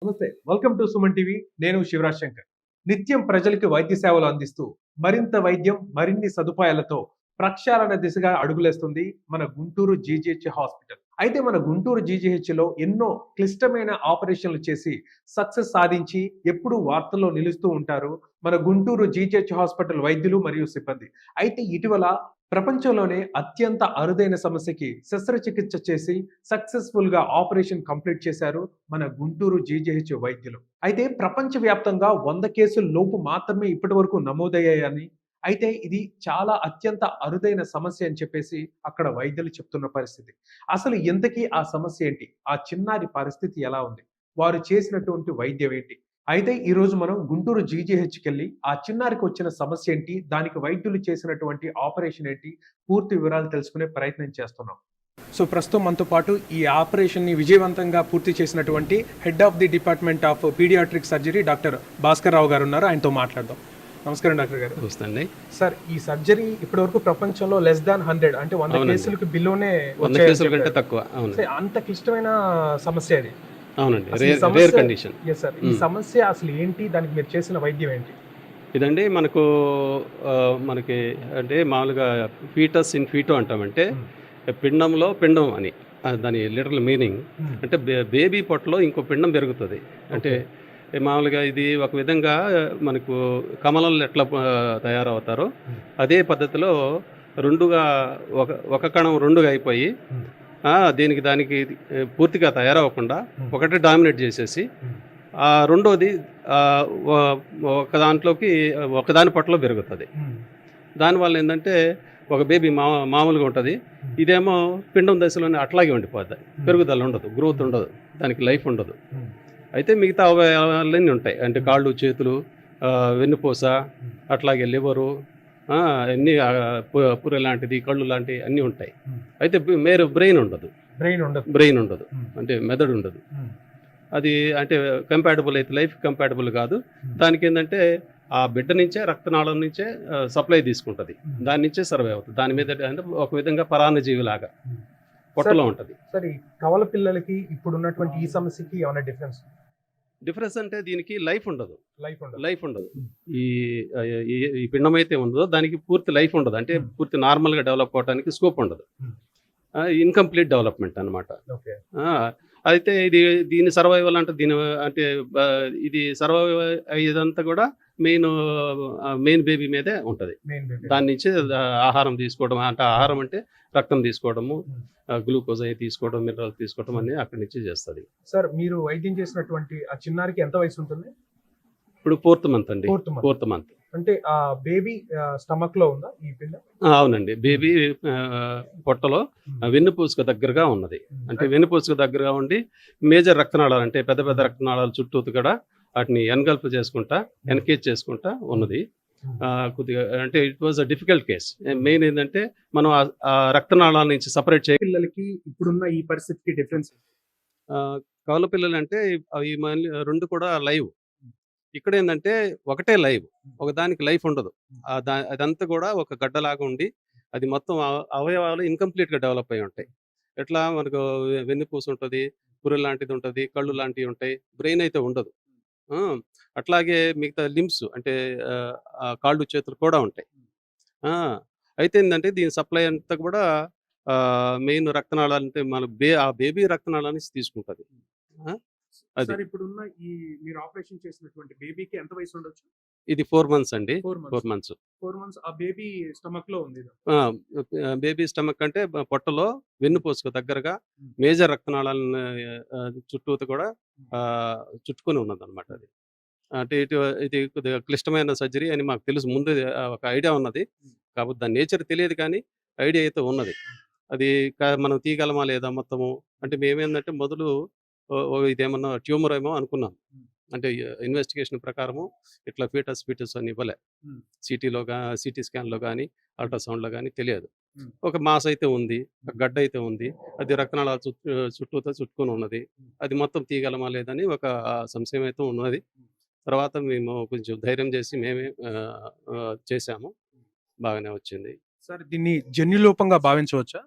నమస్తే. Welcome to Suman TV. నేను శివరాజ్ శంకర్. నిత్యం ప్రజలకి వైద్య సేవలు అందిస్తూ మరింత వైద్యం, మరిన్ని సదుపాయాలతో ప్రక్షాళన దిశగా అడుగులేస్తుంది మన గుంటూరు జీజీహెచ్ హాస్పిటల్. అయితే మన గుంటూరు జీజీహెచ్‌లో ఎన్నో క్లిష్టమైన ఆపరేషన్లు చేసి సక్సెస్ సాధించి ఎప్పుడూ వార్తల్లో నిలుస్తూ ఉంటారు మన గుంటూరు జీజీహెచ్ హాస్పిటల్ వైద్యులు మరియు సిబ్బంది. అయితే ఇటీవల ప్రపంచంలోనే అత్యంత అరుదైన సమస్యకి శస్త్రచికిత్స చేసి సక్సెస్ఫుల్ గా ఆపరేషన్ కంప్లీట్ చేశారు మన గుంటూరు జీజీహెచ్ వైద్యులు. అయితే ప్రపంచవ్యాప్తంగా 100 కేసుల లోపు మాత్రమే ఇప్పటి వరకు నమోదయ్యాయని, అయితే ఇది చాలా అత్యంత అరుదైన సమస్య అని చెప్పేసి అక్కడ వైద్యులు చెప్తున్న పరిస్థితి. అసలు ఇంతకీ ఆ సమస్య ఏంటి? ఆ చిన్నారి పరిస్థితి ఎలా ఉంది? వారు చేసినటువంటి వైద్యం ఏంటి? అయితే ఈరోజు మనం గుంటూరు జీజీహెచ్‌కెళ్ళి ఆ చిన్నారికి వచ్చిన సమస్య ఏంటి? దానికి వైద్యులు చేసినటువంటి ఆపరేషన్ ఏంటి? పూర్తి వివరాలు తెలుసుకునే ప్రయత్నం చేస్తున్నాం. సో ప్రస్తుతం మనతో పాటు ఈ ఆపరేషన్‌ని విజయవంతంగా పూర్తి చేసినటువంటి head of the department of paediatric surgery doctor Bhaskar Rao garu ఉన్నారు. ఆయనతో మాట్లాడదాం. నమస్కారం డాక్టర్ గారు. నమస్తే అండి. సార్, ఈ సర్జరీ ఇప్పటివరకు ప్రపంచంలో లెస్ దాన్ 100 అంటే 100 కేసులకు బిలోనే 100 కేసుల కంటే తక్కువ. అవును. అంత క్లిష్టమైన సమస్య అది. అవునండి. Rare condition. yes sir. ఈ సమస్య అసలు ఏంటి? దానికి మీరు చేసిన వైద్యం ఏంటి? ఇదండి మనకి అంటే మామూలుగా ఫీటస్ ఇన్ ఫీటో అంటామంటే పిండంలో పిండం అని దాని లిటరల్ మీనింగ్. అంటే బేబీ పొట్టలో ఇంకో పిండం పెరుగుతుంది. అంటే మామూలుగా ఇది ఒక విధంగా మనకు కమలంలో ఎట్లా తయారవుతారో అదే పద్ధతిలో రెండుగా ఒక కణం రెండుగా అయిపోయి దానికి పూర్తిగా తయారవ్వకుండా ఒకటి డామినేట్ చేసేసి రెండోది ఒకదాని పట్ల పెరుగుతుంది. దానివల్ల ఏంటంటే ఒక బేబీ మామూలుగా ఉంటుంది, ఇదేమో పిండం దశలోనే అట్లాగే ఉండిపోద్ది. పెరుగుదల ఉండదు, గ్రోత్ ఉండదు, దానికి లైఫ్ ఉండదు. అయితే మిగతా అవయవాలన్నీ ఉంటాయి. అంటే కాళ్ళు, చేతులు, వెన్నుపూస, అట్లాగే లివరు, అన్నీ పుర్రె లాంటిది, కళ్ళు లాంటివి అన్నీ ఉంటాయి. అయితే బ్రెయిన్ ఉండదు, అంటే మెదడు ఉండదు. అది అంటే కంపాటబుల్ అయితే లైఫ్ కంపాటబుల్ కాదు. దానికి ఏంటంటే ఆ బిడ్డ నుంచే రక్తనాళం నుంచే సప్లై తీసుకుంటుంది, దాని నుంచే సర్వే అవుతుంది. దాని మీద అంటే ఒక విధంగా పరాన్నజీవి లాగా పొట్టలో ఉంటుంది. సరే, కవల పిల్లలకి ఇప్పుడు ఉన్నటువంటి ఈ సమస్యకి ఏమైనా డిఫరెన్స్ అంటే దీనికి లైఫ్ ఉండదు. ఈ పిండం అయితే ఉండదో దానికి పూర్తి లైఫ్ ఉండదు. అంటే పూర్తి నార్మల్గా డెవలప్ అవడానికి స్కోప్ ఉండదు. ఇన్కంప్లీట్ డెవలప్మెంట్ అనమాట. అయితే దీని సర్వైవల్ అంటే ఇది సర్వైవ్ అయ్యేదంతా కూడా మెయిన్ బేబీ మీదే ఉంటుంది. దాని నుంచి ఆహారం తీసుకోవడం, అంటే ఆహారం అంటే రక్తం తీసుకోవడము, గ్లూకోజ్ అవి తీసుకోవడం, మినరల్ తీసుకోవడం అన్ని అక్కడి నుంచి చేస్తుంది. సార్, మీరు వైద్యం చేసినటువంటి ఆ చిన్నారికి ఎంత వయసు ఉంటుంది? ఇప్పుడు 4th మంత్ అండి. 4th మంత్ అంటే ఆ బేబీ స్టమక్ లో ఉందా ఈ పిండం? అవునండి. బేబీ పొట్టలో వెన్నుపూసకు దగ్గరగా ఉన్నది. అంటే వెన్నుపూసకు దగ్గరగా ఉండి మేజర్ రక్తనాళాలు, అంటే పెద్ద పెద్ద రక్తనాళాలు చుట్టూ కూడా వాటిని ఎన్కేజ్ చేసుకుంటా ఉన్నది. కొద్దిగా అంటే it was a difficult case. Main ఏంటంటే మనం ఆ రక్తనాళాల నుంచి సపరేట్ చేయ పిల్లలకి ఇప్పుడున్న ఈ పరిస్థితికి డిఫరెన్స్. కవల పిల్లలు అంటే అవి రెండు కూడా లైవ్. ఇక్కడ ఏంటంటే ఒకటే లైవ్, ఒకదానికి లైఫ్ ఉండదు. అదంతా కూడా ఒక గడ్డలాగా ఉండి అది మొత్తం అవయవాలు ఇన్కంప్లీట్గా డెవలప్ అయి ఉంటాయి. ఎట్లా మనకు వెన్నుపూస ఉంటుంది, పుర్రె లాంటిది ఉంటుంది, కళ్ళు లాంటివి ఉంటాయి, బ్రెయిన్ అయితే ఉండదు. అట్లాగే మిగతా లిమ్స్ అంటే కాళ్ళు, చేతులు కూడా ఉంటాయి. అయితే ఏంటంటే దీని సప్లై అంతా కూడా మెయిన్ రక్తనాళాలు, అంటే మన ఆ బేబీ రక్తనాళాన్ని తీసుకుంటుంది. అది ఇప్పుడున్న ఈ మీరు ఆపరేషన్ చేసినటువంటి బేబీకి ఎంత వయసు ఉండొచ్చు? ఇది 4 మంత్స్ అండి. 4 మంత్స్. ఆ బేబీ స్టమక్ లో ఉంది. బేబీ స్టమక్ అంటే పొట్టలో వెన్నుపూసకు దగ్గరగా మేజర్ రక్తనాళాలను చుట్టూ కూడా చుట్టుకొని ఉన్నది అనమాట. అది అంటే ఇది కొద్దిగా క్లిష్టమైన సర్జరీ అని మాకు తెలుసు, ముందు ఒక ఐడియా ఉన్నది. కాబట్టి దాని నేచర్ తెలియదు, కానీ ఐడియా అయితే ఉన్నది. అది మనం తీయగలమా లేదా మొత్తము అంటే మేమేందంటే మొదలు ఇదేమన్నా ట్యూమర్ ఏమో అనుకున్నాం. అంటే ఇన్వెస్టిగేషన్ ప్రకారము ఇట్లా ఫీటస్ అని ఇవ్వలే. సిటీ స్కాన్లో కానీ అల్ట్రాసౌండ్లో కానీ తెలియదు. ఒక మాస్ అయితే ఉంది, ఒక గడ్డ అయితే ఉంది, అది రక్తనాళాలు చుట్టూతో చుట్టుకొని ఉన్నది. అది మొత్తం తీయగలమా లేదని ఒక సంశయం అయితే ఉన్నది. తర్వాత మేము కొంచెం ధైర్యం చేసి మేమే చేసాము, బాగానే వచ్చింది. సార్, దీన్ని జన్యులోపంగా భావించవచ్చా?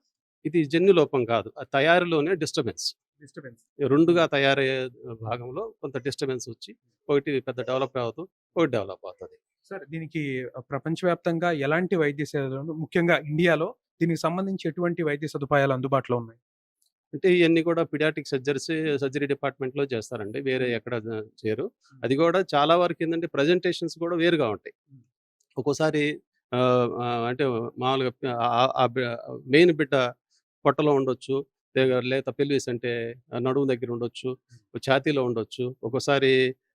ఇది జన్యులోపం కాదు, తయారీలోనే డిస్టర్బెన్స్. డిస్టర్బెన్స్. రెండుగా తయారయ్యే భాగంలో కొంత డిస్టర్బెన్స్ వచ్చి ఒకటి పెద్ద డెవలప్ అవుతూ ఒకటి డెవలప్ అవుతుంది. సార్ దీనికి ప్రపంచవ్యాప్తంగా ఎలాంటి వైద్య సేవలు ముఖ్యంగా ఇండియాలో దీనికి సంబంధించి ఎటువంటి వైద్య సదుపాయాలు అందుబాటులో ఉన్నాయి? అంటే ఇవన్నీ కూడా పిడియాట్రిక్ సర్జరీ డిపార్ట్మెంట్లో చేస్తారండి, వేరే ఎక్కడ చేయరు. అది కూడా చాలా వరకు ఏంటంటే ప్రజెంటేషన్స్ కూడా వేరుగా ఉంటాయి. ఒక్కోసారి అంటే మామూలుగా మెయిన్ బిడ్డ పొట్టలో ఉండొచ్చు, లేదా పెల్విస్ అంటే నడుము దగ్గర ఉండొచ్చు, ఛాతీలో ఉండొచ్చు, ఒక్కోసారి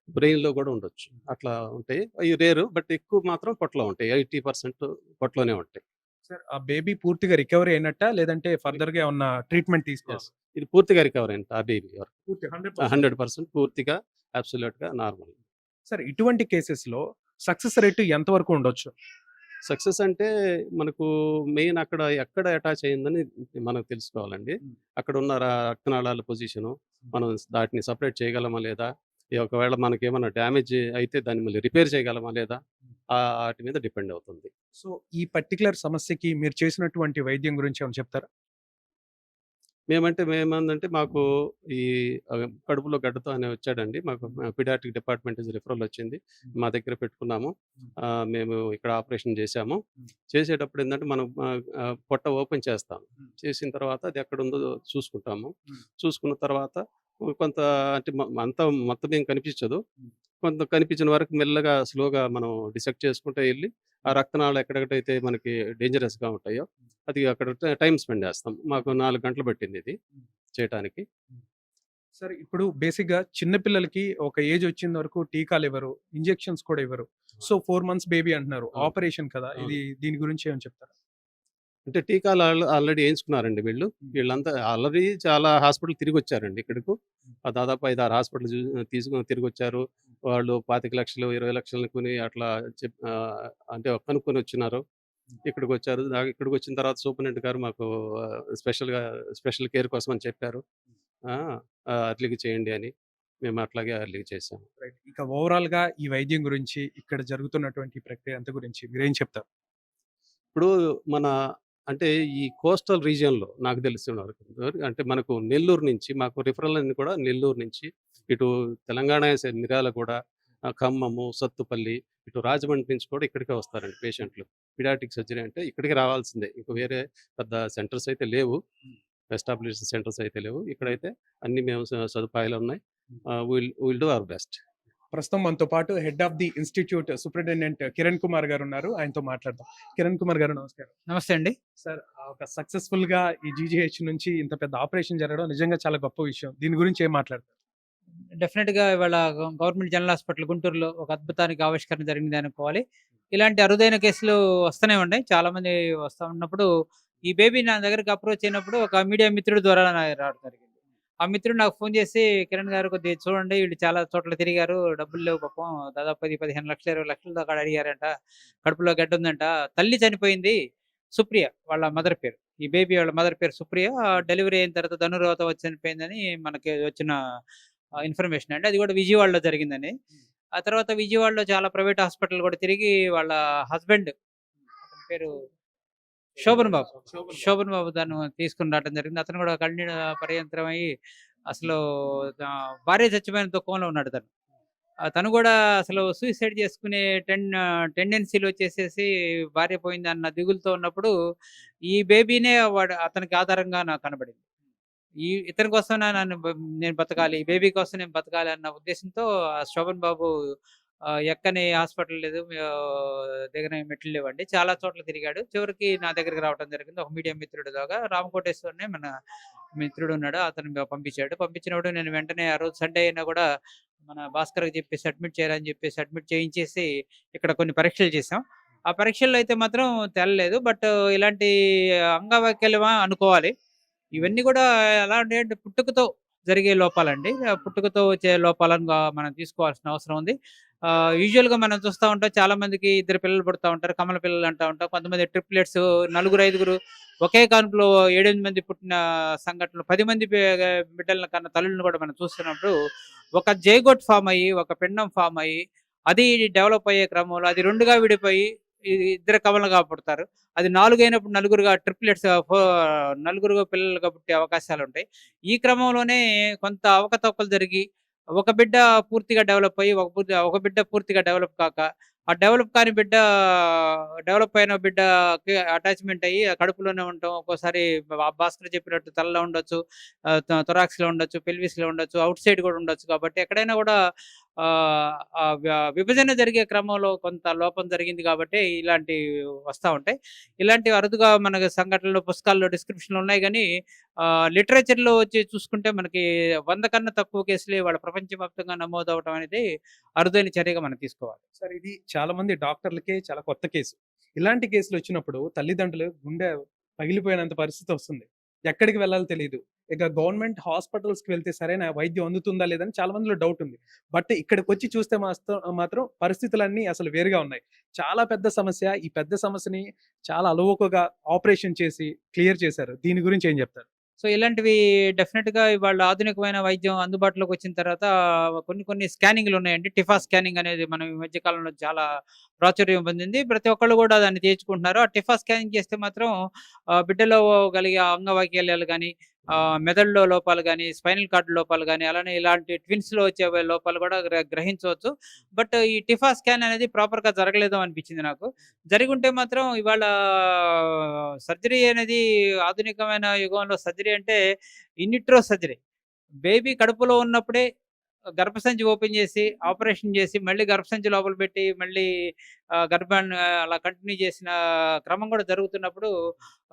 బ్రెయిన్లో కూడా ఉండొచ్చు. అట్లా ఉంటాయి. అవి రేరు, బట్ ఎక్కువ మాత్రం పొట్టలో ఉంటాయి. 80% పొట్టలోనే ఉంటాయి. సార్ ఆ బేబీ పూర్తిగా రికవరీ అయినట్టా? లేదంటే ఫర్దర్‌గా ఏమన్నా ట్రీట్‌మెంట్ తీసుకోవాలా? ఇది పూర్తిగా రికవర్ అయింది ఆ బేబీ వరకు. పూర్తి 100%. 100% పూర్తిగా అబ్సల్యూట్‌గా నార్మల్. సార్ ఇటువంటి కేసెస్‌లో సక్సెస్ రేట్ ఎంత వరకు ఉండొచ్చు? సక్సెస్ అంటే మనకు మెయిన్ అక్కడ ఎక్కడ అటాచ్ అయిందని మనకు తెలుసుకోవాలండి. అక్కడ ఉన్న రక్తనాళాల పొజిషను, మనం వాటిని సెపరేట్ చేయగలమా లేదా? ఒకవేళ మనకేమన్నా డ్యామేజ్ అయితే దాన్ని మళ్ళీ రిపేర్ చేయగలమా లేదా? ఆటి మీద డిపెండ్ అవుతుంది. సో ఈ పర్టిక్యులర్ సమస్యకి మీరు చేసినటువంటి వైద్యం గురించి ఏమైనా చెప్తారా? మేమేందంటే మాకు ఈ కడుపులో గడ్డతో అనే వచ్చాడండి. మాకు పిడియాట్రిక్ డిపార్ట్మెంట్ నుంచి రిఫరల్ వచ్చింది. మా దగ్గర పెట్టుకున్నాము. మేము ఇక్కడ ఆపరేషన్ చేశాము. చేసేటప్పుడు ఏందంటే మనం పొట్ట ఓపెన్ చేస్తాం. చేసిన తర్వాత అది ఎక్కడుందో చూసుకుంటాము. చూసుకున్న తర్వాత కొంత అంటే అంతా మొత్తం ఏం కనిపించదు. కొంత కనిపించిన వరకు మెల్లగా స్లోగా మనం డిసెక్ట్ చేసుకుంటూ ఎళ్లి ఆ రక్తనాళాలు ఎక్కడెక్కడైతే మనకి డేంజరస్‌గా ఉంటాయో అది అక్కడ టైమ్ స్పెండ్ చేస్తాం. మాకు 4 గంటలు పట్టింది ఇది చేయటానికి. సార్ ఇప్పుడు బేసిక్‌గా చిన్న పిల్లలకి ఒక ఏజ్ వచ్చేంత వరకు టీకాలివ్వరు. ఇంజెక్షన్స్ కూడా ఇవ్వరు. సో 4 మంత్స్ బేబీ అంటున్నారు. అవును. ఆపరేషన్ కదా! అవును. దీని గురించి ఏమైనా చెప్తారా? అంటే టీకాలు ఆల్రెడీ ఏయించుకున్నారండి వీళ్ళు. వీళ్ళంతా ఆల్రెడీ చాలా హాస్పిటల్ తిరిగొచ్చారండి ఇక్కడకు. దాదాపు 5, 6 హాస్పిటల్ తీసుకొని తిరిగొచ్చారు. వాళ్ళు 25,00,000, 20,00,000 అనుకుని అట్లా అంటే కనుక్కొనొచ్చినారు. ఇక్కడికొచ్చారు. ఇక్కడికొచ్చిన తర్వాత సూపరింటెండెంట్ గారు మాకు స్పెషల్ కేర్ కోసం అని చెప్పారు. ఆ! అర్లీగా చేయండి అని. మేము అట్లాగే అర్లీగా చేసాము. రైట్. ఇక ఓవరాల్‌గా ఈ వైద్యం గురించి, ఇక్కడ జరుగుతున్నటువంటి ప్రక్రియ అంతా గురించి మీరేం చెప్తారు? ఇప్పుడు మన అంటే ఈ కోస్టల్ రీజియన్‌లో నాకు తెలిసిన వరకు అంటే మనకు నెల్లూరు నుంచి మాకు రిఫరల్ అన్ని కూడా నెల్లూరు నుంచి, ఇటు తెలంగాణ మిర్యాలగూడ, ఖమ్మము, సత్తుపల్లి, ఇటు రాజమండ్రి నుంచి కూడా ఇక్కడికే వస్తారండి పేషెంట్లు. పిడియాట్రిక్ సర్జరీ అంటే ఇక్కడికి రావాల్సిందే. ఇంక వేరే పెద్ద సెంటర్స్ అయితే లేవు. ఎస్టాబ్లిష్డ్ సెంటర్స్ అయితే లేవు. ఇక్కడైతే అన్ని మేము సదుపాయాలున్నాయి. Will do our best. ప్రస్తుతం మనతో పాటు head of the institute superintendent Kiran Kumar garu ఉన్నారు. ఆయనతో మాట్లాడదాం. కిరణ్ కుమార్ గారు నమస్కారం. నమస్తే అండి. సార్ ఒక సక్సెస్‌ఫుల్‌గా ఈ జీజీహెచ్ నుంచి ఇంత పెద్ద ఆపరేషన్ జరగడం నిజంగా చాలా గొప్ప విషయం. దీని గురించి ఏం మాట్లాడతారు? డెఫినిట్‌గా ఇవాళ గవర్నమెంట్ జనరల్ హాస్పిటల్ గుంటూరులో ఒక అద్భుతానికి ఆవిష్కరణ జరిగింది అనుకోవాలి. ఇలాంటి అరుదైన కేసులు వస్తూనే ఉన్నాయి. చాలామంది వస్తా ఉన్నప్పుడు ఈ బేబీ నా దగ్గరికి అప్రోచ్ అయినప్పుడు ఒక మీడియా మిత్రుడి ద్వారా రావడం జరిగింది. ఆ మిత్రుడు నాకు ఫోన్ చేసి, "కిరణ్ గారు కొద్దిగా చూడండి, వీళ్ళు చాలా చోట్ల తిరిగారు. డబ్బులు లేవు పాపం. దాదాపు 10, 15 లక్షలు, 20 లక్షల దాకా అడిగారంట. కడుపులో గడ్డ ఉందంట. తల్లి చనిపోయింది. సుప్రియ వాళ్ళ మదర్ పేరు. ఈ బేబీ వాళ్ళ మదర్ పేరు సుప్రియ. డెలివరీ అయిన తర్వాత ధనుర్వాత వచ్చి చనిపోయిందని మనకి వచ్చిన ఇన్ఫర్మేషన్ అండి. అది కూడా విజయవాడలో జరిగిందని. ఆ తర్వాత విజయవాడలో చాలా ప్రైవేట్ హాస్పిటల్ కూడా తిరిగి వాళ్ళ హస్బెండ్ అతని పేరు శోభన్ బాబు. శోభన్ బాబు తను తీసుకొని రావడం జరిగింది. అతను కూడా కన్నీళ్ల పర్యంతరం అయ్యి అసలు భార్య చచ్చిపోయిన దుఃఖంలో ఉన్నాడు తను. తను కూడా అసలు సూసైడ్ చేసుకునే టెండెన్సీలు వచ్చేసేసి భార్య పోయిందన్న దిగులుతో ఉన్నప్పుడు ఈ బేబీనే అతనికి ఆధారంగా నాకు కనబడింది. ఇతని కోసం నేను బతకాలి, ఈ బేబీ కోసం నేను బతకాలి అన్న ఉద్దేశంతో ఆ శోభన్ బాబు ఎక్కని హాస్పిటల్ లేదు, దిగని మెట్లు లేవండి. చాలా చోట్ల తిరిగాడు. చివరికి నా దగ్గరికి రావడం జరిగింది. ఒక మీడియా మిత్రుడి ద్వారా రామకోటేశ్వరనే మన మిత్రుడు ఉన్నాడు. అతను పంపించాడు. పంపించినప్పుడు నేను వెంటనే ఆ రోజు సండే అయినా కూడా మన భాస్కర్‌కి చెప్పేసి అడ్మిట్ చేయాలని చెప్పేసి అడ్మిట్ చేయించేసి ఇక్కడ కొన్ని పరీక్షలు చేసాం. ఆ పరీక్షల్లో అయితే మాత్రం తేలలేదు. బట్ ఇలాంటి అంగవైకల్యమా అనుకోవాలి. ఇవన్నీ కూడా ఎలా అంటే పుట్టుకతో జరిగే లోపాలండి. పుట్టుకతో వచ్చే లోపాలను మనం తీసుకోవాల్సిన అవసరం ఉంది. యూజువల్‌గా మనం చూస్తా ఉంటాం, చాలా మందికి ఇద్దరు పిల్లలు పుడతా ఉంటారు. కమల పిల్లలు అంటా ఉంటాం. కొంతమంది ట్రిప్లెట్స్, నలుగురు, ఐదుగురు ఒకే కాన్పులో 7, 8 మంది పుట్టిన సంఘటనలు, 10 మంది బిడ్డలను కన్న తల్లులను కూడా మనం చూస్తున్నప్పుడు ఒక జైగోట్ ఫార్మ్ అయ్యి, ఒక పిండం ఫార్మ్ అయ్యి, అది డెవలప్ అయ్యే క్రమంలో అది 2గా విడిపోయి ఇద్దరు కవలగా పుడతారు. అది 4 అయినప్పుడు నలుగురుగా ట్రిప్లెట్స్ నలుగురు పిల్లలుగా పుట్టే అవకాశాలుంటాయి. ఈ క్రమంలోనే కొంత అవకతవకలు జరిగి, ఒక బిడ్డ పూర్తిగా డెవలప్ అయ్యి, ఒక బిడ్డ పూర్తిగా డెవలప్ కాక, ఆ డెవలప్ కాని బిడ్డ డెవలప్ అయిన బిడ్డకి అటాచ్‌మెంట్ అయ్యి ఆ కడుపులోనే ఉండటం. ఒక్కోసారి భాస్కర్ చెప్పినట్టు తలలో ఉండొచ్చు, థొరాక్స్‌లో ఉండొచ్చు, పెల్విస్‌లో ఉండొచ్చు, ఔట్ సైడ్ కూడా ఉండొచ్చు. కాబట్టి ఎక్కడైనా కూడా విభజన జరిగే క్రమంలో కొంత లోపం జరిగింది కాబట్టి ఇలాంటివి వస్తా ఉంటాయి. ఇలాంటివి అరుదుగా మనకు సంఘటనలు, పుస్తకాల్లో డిస్క్రిప్షన్‌లు ఉన్నాయి గానీ, లిటరేచర్‌లో వచ్చి చూసుకుంటే మనకి 100 కన్నా తక్కువ కేసులే ఇవాళ ప్రపంచవ్యాప్తంగా నమోదవ్వటం అనేది అరుదైన చర్యగా మనం తీసుకోవాలి. సార్ ఇది చాలా మంది డాక్టర్లకే చాలా కొత్త కేసు. ఇలాంటి కేసులు వచ్చినప్పుడు తల్లిదండ్రులు గుండె పగిలిపోయినంత పరిస్థితి వస్తుంది. ఎక్కడికి వెళ్ళాలో తెలీదు. ఇక గవర్నమెంట్ హాస్పిటల్స్‌కి వెళ్తే సరైన వైద్యం అందుతుందా లేదని చాలా మందిలో డౌట్ ఉంది. బట్ ఇక్కడికొచ్చి చూస్తే మాత్రం పరిస్థితులన్నీ అసలు వేరుగా ఉన్నాయి. చాలా పెద్ద సమస్య. ఈ పెద్ద సమస్యని చాలా అలవోకగా ఆపరేషన్ చేసి క్లియర్ చేశారు. దీని గురించి ఏం చెప్తారు? సో, ఇలాంటివి డెఫినిట్‌గా ఇవాళ ఆధునికమైన వైద్యం అందుబాటులోకి వచ్చిన తర్వాత కొన్ని కొన్ని స్కానింగ్‌లున్నాయండి. టిఫా స్కానింగ్ అనేది మనం ఈ మధ్య కాలంలో చాలా ప్రాచుర్యం పొందింది. ప్రతి ఒక్కళ్ళు కూడా దాన్ని చేయించుకుంటున్నారు. ఆ టిఫా స్కానింగ్ చేస్తే మాత్రం బిడ్డలో కలిగే అంగవైకల్యాలు గానీ, మెదడులో లోపాలు గానీ, స్పైనల్ కార్డ్ లోపాలు గానీ, అలానే ఇలాంటి ట్విన్స్‌లో వచ్చే లోపాలు కూడా గ్రహించవచ్చు. బట్ ఈ టిఫా స్కాన్ అనేది ప్రాపర్‌గా జరగలేదు అనిపించింది నాకు. జరిగుంటే మాత్రం ఇవాళ సర్జరీ అనేది ఆధునికమైన యుగంలో సర్జరీ అంటే ఇన్ విట్రో సర్జరీ. బేబీ కడుపులో ఉన్నప్పుడే గర్భసంచి ఓపెన్ చేసి, ఆపరేషన్ చేసి, మళ్ళీ గర్భసంచి లోపల పెట్టి, మళ్ళీ గర్భాన్ని అలా కంటిన్యూ చేసిన క్రమం కూడా జరుగుతున్నప్పుడు,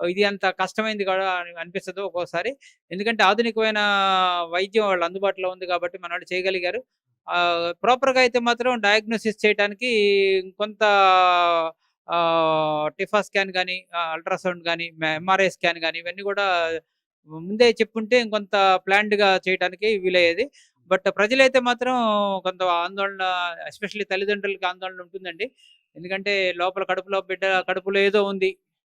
ఇది అంత కష్టమైంది కూడా అనిపిస్తది ఒక్కోసారి. ఎందుకంటే ఆధునికమైన వైద్యం వాళ్ళు అందుబాటులో ఉంది కాబట్టి మనోళ్ళు చేయగలిగారు. ప్రాపర్‌గా అయితే మాత్రం డయాగ్నోసిస్ చేయటానికి కొంత టిఫా స్కాన్ గాని, అల్ట్రాసౌండ్ గాని, ఎంఆర్ఐ స్కాన్ గాని ఇవన్నీ కూడా ముందే చెప్పుంటే ఇంకొంత ప్లాన్డ్‌గా చేయటానికి వీలయ్యేది. బట్ ప్రజలైతే మాత్రం కొంత ఆందోళన, ఎస్పెషల్లీ తల్లిదండ్రులకి ఆందోళన ఉంటుందండి. ఎందుకంటే లోపల కడుపులో బిడ్డ కడుపులో ఏదో ఉంది.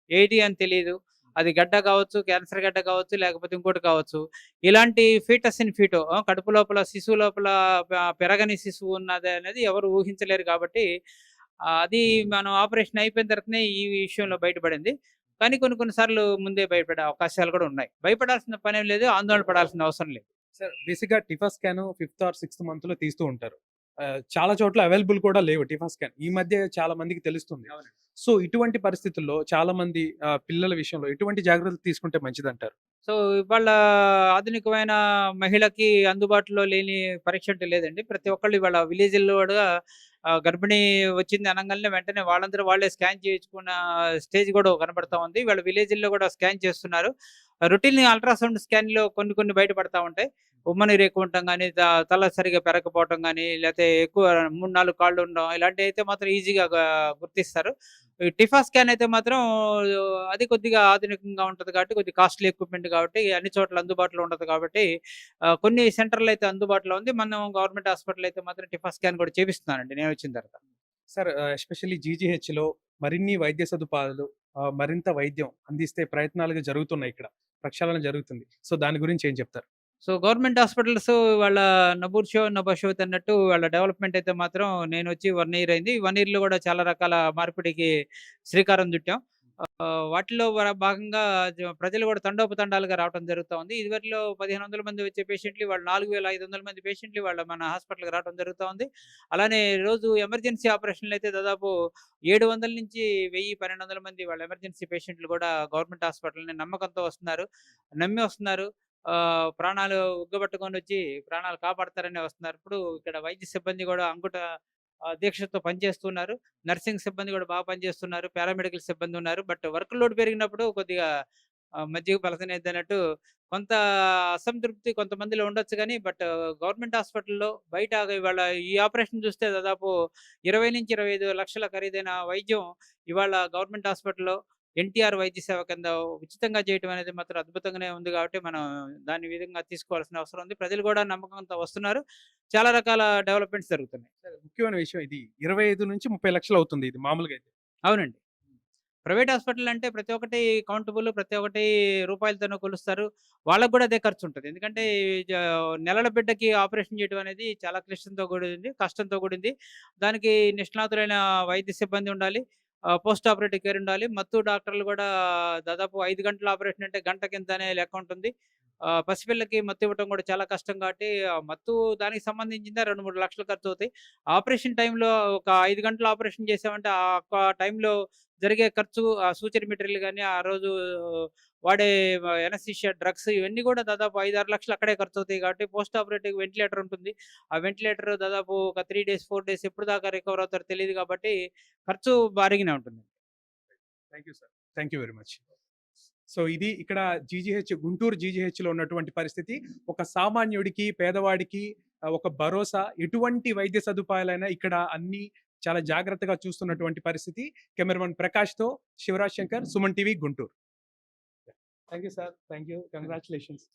ఏటి అని తెలీదు. అది గడ్డ కావచ్చు, క్యాన్సర్ గడ్డ కావచ్చు, లేకపోతే ఇంకోటి కావచ్చు. ఇలాంటి ఫీటస్ ఇన్ ఫీటో కడుపు లోపల శిశువు లోపల పెరగని శిశువు ఉన్నది అనేది ఎవరు ఊహించలేరు కాబట్టి, అది మనం ఆపరేషన్ అయిపోయిన తర్వాతనే ఈ విషయంలో బయటపడింది. కానీ కొన్ని కొన్ని సార్లు ముందే భయపడే అవకాశాలు కూడా ఉన్నాయి. భయపడాల్సిన పనేం లేదు. ఆందోళన పడాల్సిన అవసరం లేదు. సార్ బేసిక్‌గా TIFFA scan fifth or sixth మంత్‌లో తీస్తూ ఉంటారు. చాలా చోట్ల అవైలబుల్ కూడా లేవు టిఫా స్కాన్. ఈ మధ్య చాలా మందికి తెలుస్తుంది. అవునండి. సో, ఇటువంటి పరిస్థితుల్లో చాలా మంది పిల్లల విషయంలో ఎటువంటి జాగ్రత్తలు తీసుకుంటే మంచిదంటారు? సో, ఇవాళ ఆధునికమైన మహిళకి అందుబాటులో లేని పరీక్ష అంటూ లేదండి. ప్రతి ఒక్కళ్ళు ఇవాళ విలేజ్‌ల్లో కూడా గర్భిణీ వచ్చింది అనంగాల్నే వెంటనే వాళ్ళంతట వాళ్ళే స్కాన్ చేయించుకున్న స్టేజ్ కూడా కనపడతా ఉంది. ఇవాళ విలేజ్‌ల్లో కూడా స్కాన్ చేస్తున్నారు. రొటీన్ అల్ట్రాసౌండ్ స్కాన్‌లో కొన్ని కొన్ని బయటపడతా ఉంటాయి. ఉమ్మనీరు ఎక్కువ ఉండటం గానీ, తల సరిగ్గా పెరగకపోవటం గానీ, లేతే ఎక్కువ 3, 4 కాళ్ళు ఉండడం ఇలాంటివి అయితే మాత్రం ఈజీగా గుర్తిస్తారు. ఈ టిఫా స్కాన్ అయితే మాత్రం అది కొద్దిగా ఆధునికంగా ఉంటది కాబట్టి, కొద్దిగా కాస్ట్‌లీ ఎక్విప్‌మెంట్ కాబట్టి, అన్ని చోట్ల అందుబాటులో ఉండదు కాబట్టి, కొన్ని సెంటర్‌లో అయితే అందుబాటులో ఉంది. మనం గవర్నమెంట్ హాస్పిటల్ అయితే మాత్రం టిఫా స్కాన్ కూడా చేపిస్తున్నానండి నేనొచ్చిన తర్వాత. సార్ ఎస్పెషల్లీ జీజీహెచ్‌లో మరిన్ని వైద్య సదుపాయాలు మరింత వైద్యం అందిస్తే ప్రయత్నాలుగా జరుగుతున్నాయి ఇక్కడ. ప్రక్షాళన జరుగుతుంది. సో, దాని గురించి ఏం చెప్తారు? సో, గవర్నమెంట్ హాస్పిటల్స్ వాళ్ళ నబూర్ షో, నభాషోత్ అన్నట్టు వాళ్ళ డెవలప్‌మెంట్ అయితే మాత్రం నేనొచ్చి 1 ఇయర్ అయింది. 1 ఇయర్‌లో కూడా చాలా రకాల మార్పిడికి శ్రీకారం చుట్టాం. వాటిలో భాగంగా ప్రజలు కూడా తండోపతండాలుగా రావటం జరుగుతా ఉంది. ఇదివరలో 1500 మంది వచ్చే పేషెంట్లు ఇవాళ 4500 మంది పేషెంట్లు ఇవాళ మన హాస్పిటల్‌కి రావటం జరుగుతా ఉంది. అలానే రోజు ఎమర్జెన్సీ ఆపరేషన్‌లయితే దాదాపు 700 నుంచి 1000, 1200 మంది వాళ్ళ ఎమర్జెన్సీ పేషెంట్లు కూడా గవర్నమెంట్ హాస్పిటల్‌ని నమ్మకంతో వస్తున్నారు. నమ్మి వస్తున్నారు. ప్రాణాలు ఉగ్గబట్టుకొనొచ్చి ప్రాణాలు కాపాడతారని వస్తున్నారు. ఇప్పుడు ఇక్కడ వైద్య సిబ్బంది కూడా దీక్షతో పనిచేస్తున్నారు. నర్సింగ్ సిబ్బంది కూడా బాగా పనిచేస్తున్నారు. పారామెడికల్ సిబ్బంది ఉన్నారు. బట్ వర్క్ లోడ్ పెరిగినప్పుడు కొద్దిగా మజ్జిగ పలసనేద్దన్నట్టు కొంత అసంతృప్తి కొంతమందిలో ఉండొచ్చు గానీ, బట్ గవర్నమెంట్ హాస్పిటల్‌లో బయట ఇవాళ ఈ ఆపరేషన్ చూస్తే దాదాపు 20-25 లక్షల ఖరీదైన వైద్యం ఇవాళ గవర్నమెంట్ హాస్పిటల్‌లో ఎన్టీఆర్ వైద్య సేవ కింద ఉచితంగా చేయటం అనేది మాత్రం అద్భుతంగానే ఉంది కాబట్టి, మనం దాని విధంగా తీసుకోవాల్సిన అవసరం ఉంది. ప్రజలు కూడా నమ్మకంతో వస్తున్నారు. చాలా రకాల డెవలప్‌మెంట్స్ జరుగుతున్నాయి. సార్ ముఖ్యమైన విషయం ఇది 25-30 లక్షలు అవుతుంది ఇది మామూలుగా అయితే. అవునండి. ప్రైవేట్ హాస్పిటల్ అంటే ప్రతి ఒక్కటి కౌంటబుల్, ప్రతి ఒక్కటి రూపాయలతోనే కొలుస్తారు. వాళ్ళకి కూడా అదే ఖర్చుంటది. ఎందుకంటే జ నెలల బిడ్డకి ఆపరేషన్ చేయడం అనేది చాలా క్లిష్టంతో కూడింది, కష్టంతో కూడింది. దానికి నిష్ణాతులైన వైద్య సిబ్బంది ఉండాలి. పోస్ట్ ఆపరేటివ్ కేర్ ఉండాలి. మత్తు డాక్టర్లు కూడా దాదాపు 5 గంటల ఆపరేషన్ అంటే గంటకింత అనే లెక్క ఉంటుంది. పసిపిల్లకి మత్తు ఇవ్వటం కూడా చాలా కష్టం కాబట్టి, ఆ మత్తు దానికి సంబంధించిందే 2, 3 లక్షలు ఖర్చవుతాయి. ఆపరేషన్ టైంలో ఒక 5 గంటలు ఆపరేషన్ చేసామంటే, ఆ ఒక్క టైంలో జరిగే ఖర్చు, ఆ సూచన మెటీరియల్ గాని, ఆ రోజు వాడే ఎనస్థీషియా, డ్రగ్స్ ఇవన్నీ కూడా దాదాపు 5, 6 లక్షలు అక్కడే ఖర్చవుతాయి కాబట్టి, పోస్ట్ ఆపరేటివ్ వెంటిలేటర్ ఉంటుంది. ఆ వెంటిలేటర్ దాదాపు ఒక 3 డేస్, 4 డేస్ ఎప్పుడు దాకా రికవర్ అవుతారో తెలీదు కాబట్టి, ఖర్చు భారీగానే ఉంటుంది. Thank you sir. Thank you very much. So ఇది ఇక్కడ జీజీహెచ్, గుంటూరు జీజీహెచ్లో ఉన్నటువంటి పరిస్థితి. ఒక సామాన్యుడికి, పేదవాడికి ఒక భరోసా, ఎటువంటి వైద్య సదుపాయాలైనా ఇక్కడ అన్ని చాలా జాగ్రత్తగా చూస్తున్నటువంటి పరిస్థితి. కెమెరామన్ ప్రకాష్తో Shivaraj Shankar, Suman TV, Guntur. Thank you sir. Thank you. Congratulations.